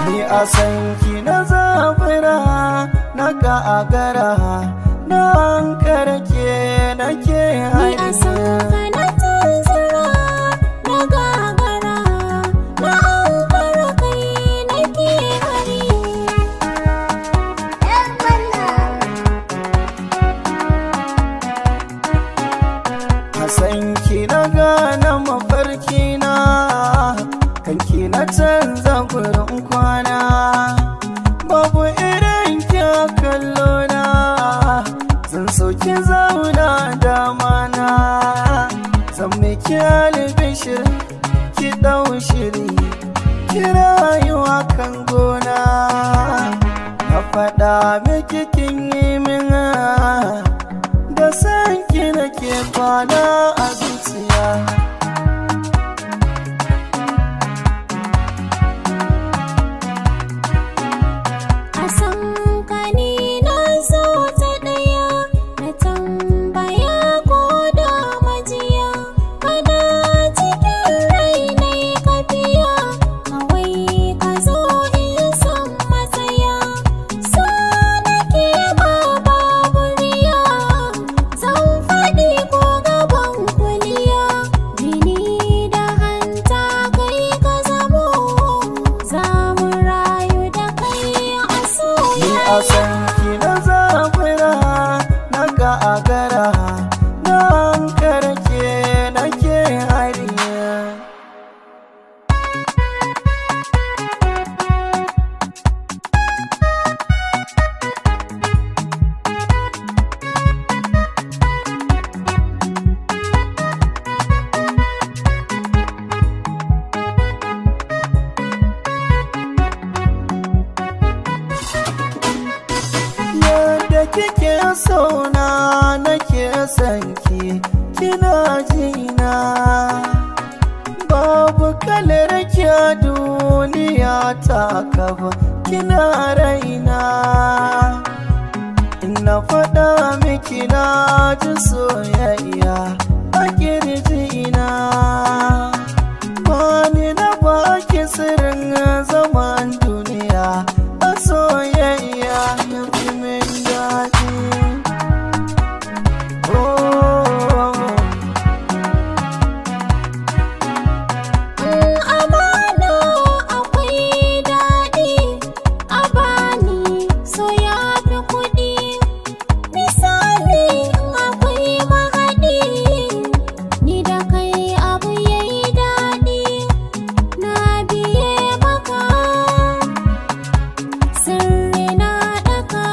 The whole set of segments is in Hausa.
Ni a san ki na zabura na gagara na hankara ke nake hari. Ni a san ka na tunzura na gagara na hankara kai nake hari. A san ki na gane mafarki na kanki na canza gurin kwana. Babu irin kya kallo na zan sauki zauna dama na. Zan miki albishir ki dau shiri ki rayuwa kan gona. Na faɗa miki kin yi min da san ki nake kwana a zuciya. A san ka ni na zo ta ɗaya na tambaya ko da majiya. Kana cikin rai na kafiya kawai ka zo in san matsaya. So nake ba babu riya zan faɗi ko gaban kuliya. Jini da hanta kai ka zamo za mu rayu da kai a Ni a san ki na zabura na gagara na hankara ke nake hari. Yadda kike sona nake son ki kina jina. Babu kalar ki a duniya ta kaba kina raina. Ina faɗa miki na ji soyayya a kirjina. Bani na baki sirrin zaman duniya a soyayya ya fi min daɗi. amana akwai daɗi a bani so ya fi kuɗi. Misali akwai mahaɗi ni da kai abu yayi daɗi. Na biye maka sirri na ɗaka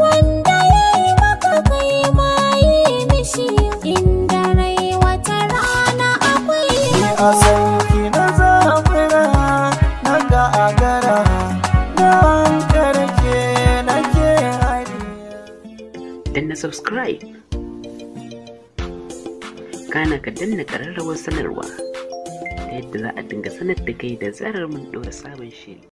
wanda yayi maka kai ma yi mishi. Inda rai wata rana akwai A san ki na zabura na gagara na hankara ke nake hari. Danna subscribe kana ka danna ƙararrawar sanarwa ta yadda za a dinga sanar da kai da zarar mun ɗora sabon shiri.